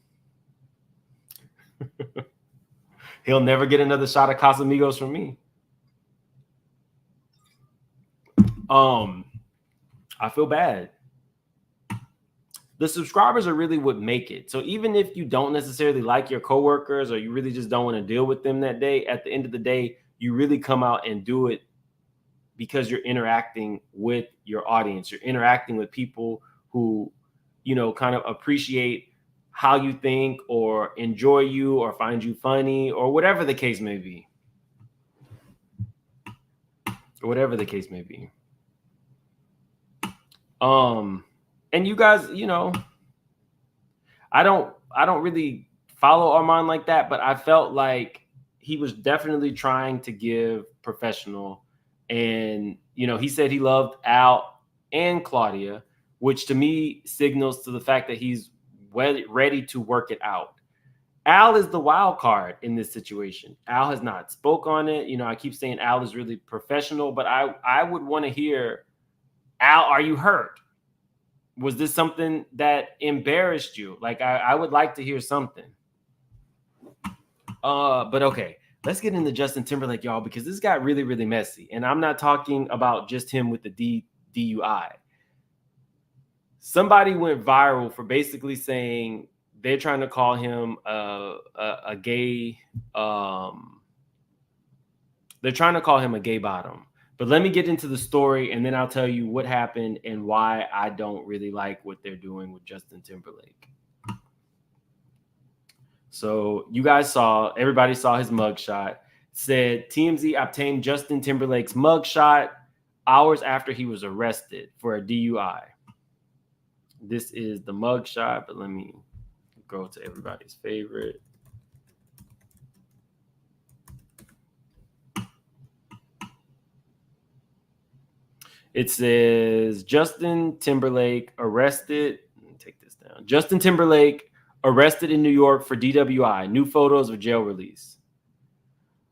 He'll never get another shot of Casamigos from me. I feel bad. The subscribers are really what make it. So even if you don't necessarily like your coworkers or you really just don't want to deal with them that day, at the end of the day, you really come out and do it because you're interacting with your audience. You're interacting with people who, you know, kind of appreciate how you think or enjoy you or find you funny or whatever the case may be. Or whatever the case may be. And you guys, you know, I don't really follow Arman like that, but I felt like he was definitely trying to give professional. And, you know, he said he loved Al and Claudia, which to me signals to the fact that he's ready to work it out. Al is the wild card in this situation. Al has not spoke on it. You know, I keep saying Al is really professional, but I would want to hear, Al, are you hurt? Was this something that embarrassed you? Like, I would like to hear something. But okay, let's get into Justin Timberlake, y'all, because this got really, really messy. And I'm not talking about just him with the DUI. Somebody went viral for basically saying they're trying to call him a gay. They're trying to call him a gay bottom. But let me get into the story, and then I'll tell you what happened and why I don't really like what they're doing with Justin Timberlake. So you guys everybody saw his mugshot. Said TMZ obtained Justin Timberlake's mugshot hours after he was arrested for a DUI. This is the mugshot, but let me go to everybody's favorite. It says Justin Timberlake arrested. Let me take this down. Justin Timberlake arrested in New York for DWI. New photos of jail release.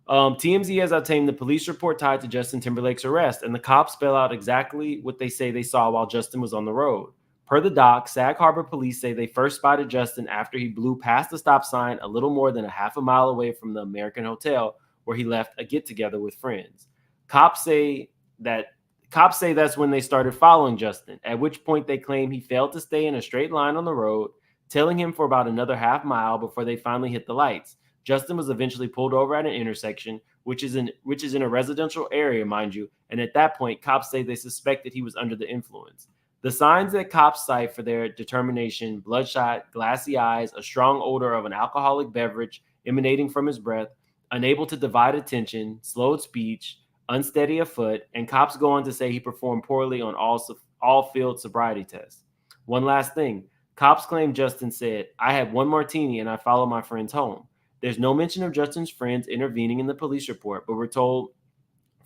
TMZ has obtained the police report tied to Justin Timberlake's arrest, and the cops spell out exactly what they say they saw while Justin was on the road. Per the doc, Sag Harbor police say they first spotted Justin after he blew past the stop sign a little more than a half a mile away from the American Hotel where he left a get-together with friends. Cops say that's when they started following Justin, at which point they claim he failed to stay in a straight line on the road, tailing him for about another half mile before they finally hit the lights. Justin was eventually pulled over at an intersection, which is in a residential area, mind you, and at that point, cops say they suspected he was under the influence. The signs that cops cite for their determination: bloodshot, glassy eyes, a strong odor of an alcoholic beverage emanating from his breath, unable to divide attention, slowed speech, unsteady of foot, and cops go on to say he performed poorly on all field sobriety tests. One last thing. Cops claim Justin said, "I had one martini and I followed my friends home." There's no mention of Justin's friends intervening in the police report, but we're told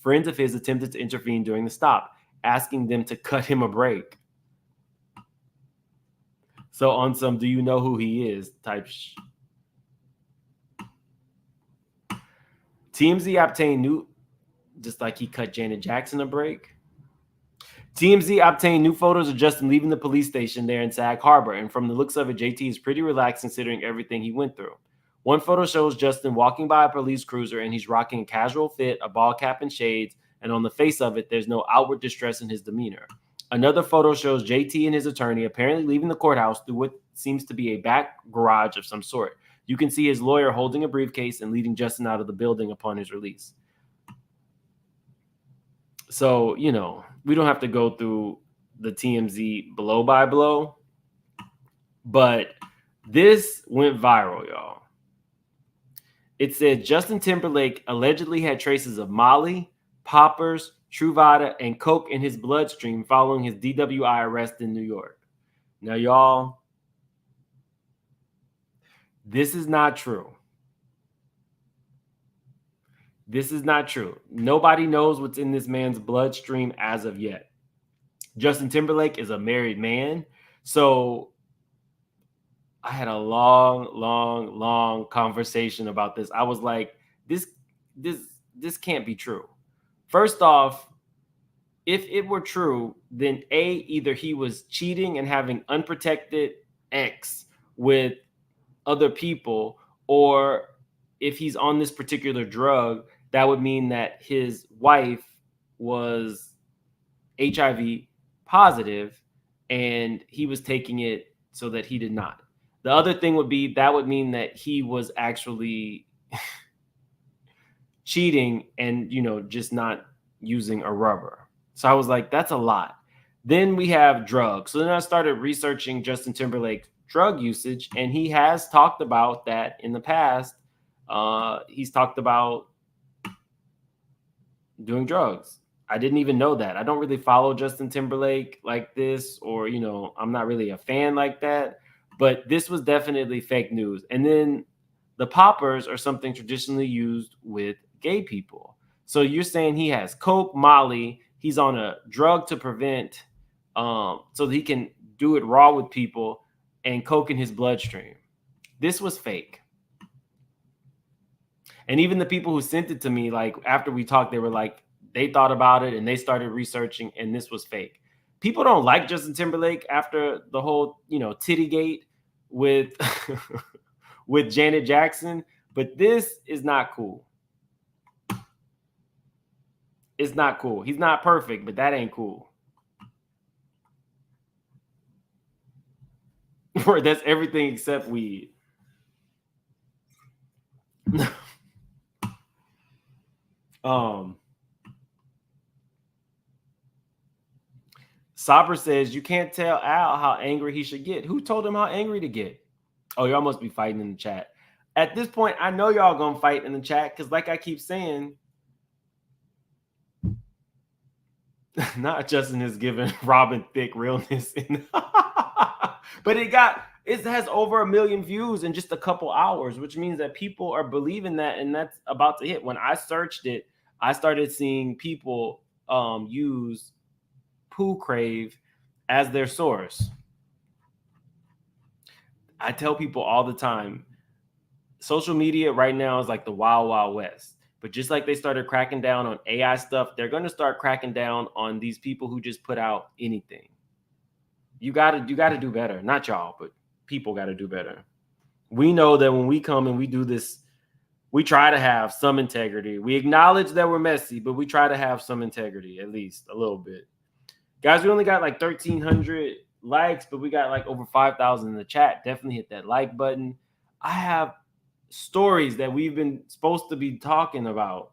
friends of his attempted to intervene during the stop, asking them to cut him a break. So on some "do you know who he is" type TMZ obtained just like he cut Janet Jackson a break. TMZ obtained new photos of Justin leaving the police station there in Sag Harbor, and from the looks of it, JT is pretty relaxed considering everything he went through. One photo shows Justin walking by a police cruiser, and he's rocking a casual fit, a ball cap, and shades, and on the face of it, there's no outward distress in his demeanor. Another photo shows JT and his attorney apparently leaving the courthouse through what seems to be a back garage of some sort. You can see his lawyer holding a briefcase and leading Justin out of the building upon his release. So, you know, we don't have to go through the TMZ blow by blow, but this went viral, y'all. It said Justin Timberlake allegedly had traces of Molly, poppers, Truvada, and coke in his bloodstream following his DWI arrest in New York. Now, y'all, this is not true. This is not true. Nobody knows what's in this man's bloodstream as of yet. Justin Timberlake is a married man. So I had a long conversation about this. I was like, this can't be true. First off, if it were true, then either he was cheating and having unprotected sex with other people, or if he's on this particular drug, that would mean that his wife was HIV positive, and he was taking it so that he did not. The other thing would be that would mean that he was actually cheating and, just not using a rubber. So I was like, that's a lot. Then we have drugs. So then I started researching Justin Timberlake's drug usage, and he has talked about that in the past. He's talked about doing drugs. I didn't even know that. I don't really follow Justin Timberlake like this, or, I'm not really a fan like that. But this was definitely fake news. And then the poppers are something traditionally used with gay people. So you're saying he has coke, Molly. He's on a drug to prevent, so that he can do it raw with people, and coke in his bloodstream. This was fake. And even the people who sent it to me, like after we talked, they were like, they thought about it and they started researching, and this was fake. People don't like Justin Timberlake after the whole, Tittygate with with Janet Jackson, but this is not cool. It's not cool. He's not perfect, but that ain't cool. Or that's everything except weed. Saber says you can't tell Al how angry he should get. Who told him how angry to get? Oh, y'all must be fighting in the chat. At this point, I know y'all gonna fight in the chat because, like I keep saying, not Justin is giving Robin thick realness, but it has over 1 million views in just a couple hours, which means that people are believing that, and that's about to hit. When I searched it, I started seeing people use Pooh Crave as their source. I tell people all the time, social media right now is like the wild, wild west. But just like they started cracking down on AI stuff, they're going to start cracking down on these people who just put out anything. You got to do better. Not y'all, but people got to do better. We know that when we come and we do this, we try to have some integrity. We acknowledge that we're messy, but we try to have some integrity, at least a little bit. Guys, we only got like 1,300 likes, but we got like over 5,000 in the chat. Definitely hit that like button. I have stories that we've been supposed to be talking about.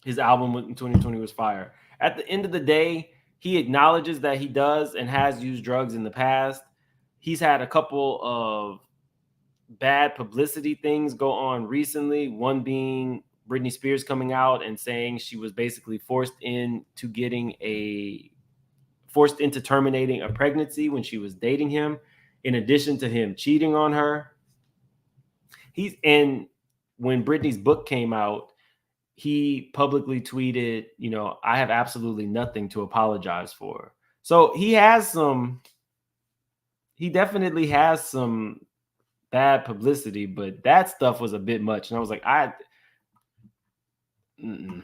His album in 2020 was fire. At the end of the day, he acknowledges that he does and has used drugs in the past. He's had a couple of bad publicity things go on recently, one being Britney Spears coming out and saying she was basically forced into terminating a pregnancy when she was dating him, in addition to him cheating on her. When Britney's book came out, he publicly tweeted, I have absolutely nothing to apologize for. So he definitely has some bad publicity, but that stuff was a bit much. And I was like, let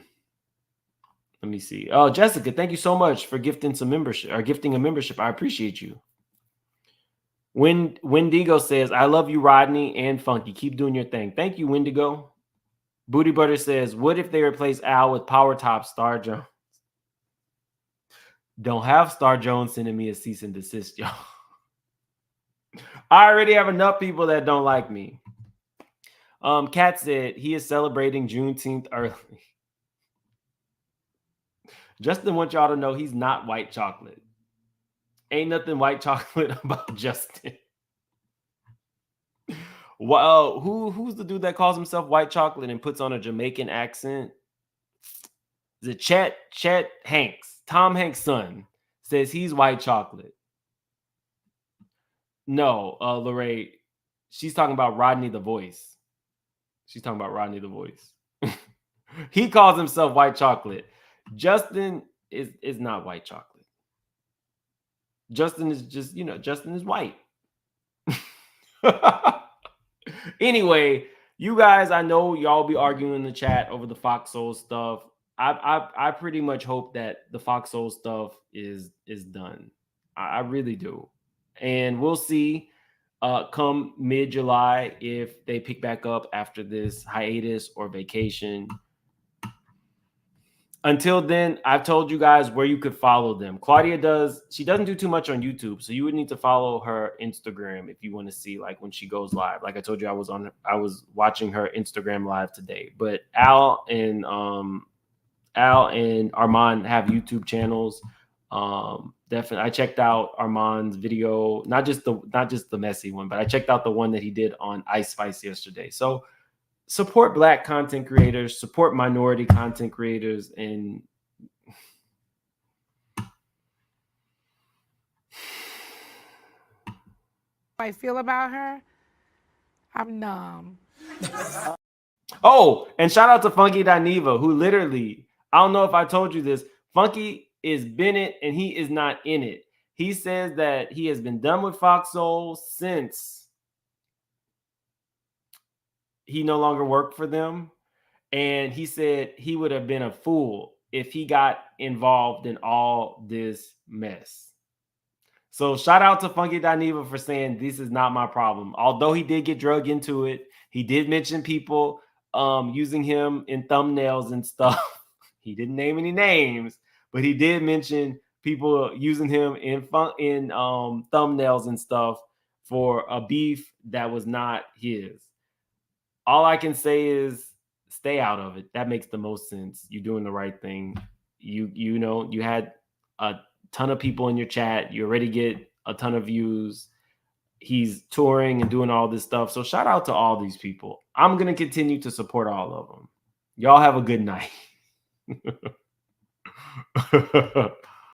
me see. Oh, Jessica, thank you so much for gifting a membership. I appreciate you. Wendigo says, I love you, Rodney and Funky. Keep doing your thing. Thank you, Wendigo. Booty Butter says, what if they replace Al with Power Top Star Jones? Don't have Star Jones sending me a cease and desist, y'all. I already have enough people that don't like me. Kat said he is celebrating Juneteenth early. Justin wants y'all to know he's not white chocolate. Ain't nothing white chocolate about Justin. Well, who's the dude that calls himself white chocolate and puts on a Jamaican accent? Is it Chet Hanks? Tom Hanks' son says he's white chocolate. No, Lorraine, she's talking about Rodney the Voice. She's talking about Rodney the Voice. He calls himself white chocolate. Justin is not white chocolate. Justin is just, Justin is white. Anyway, you guys, I know y'all be arguing in the chat over the Fox Soul stuff. I pretty much hope that the Fox Soul stuff is done. I really do. And we'll see come mid-July if they pick back up after this hiatus or vacation. until then, I've told you guys where you could follow them. Claudia doesn't do too much on YouTube, so you would need to follow her Instagram if you want to see like when she goes live. Like I told you, I was watching her Instagram live today. But Al and Arman have YouTube channels. Definitely, I checked out Arman's video, not just the messy one, but I checked out the one that he did on Ice Spice yesterday. So support Black content creators, support minority content creators, and I feel about her, I'm numb. Oh, and shout out to Funky Dineva, who literally, I don't know if I told you this, Funky is Bennett and he is not in it. He says that he has been done with Fox Soul since he no longer worked for them. And he said he would have been a fool if he got involved in all this mess. So shout out to Funky Dineva for saying this is not my problem. Although he did get drugged into it, he did mention people using him in thumbnails and stuff. He didn't name any names, but he did mention people using him in thumbnails and stuff for a beef that was not his. All I can say is stay out of it. That makes the most sense. You're doing the right thing. You know, you had a ton of people in your chat. You already get a ton of views. He's touring and doing all this stuff. So shout out to all these people. I'm going to continue to support all of them. Y'all have a good night.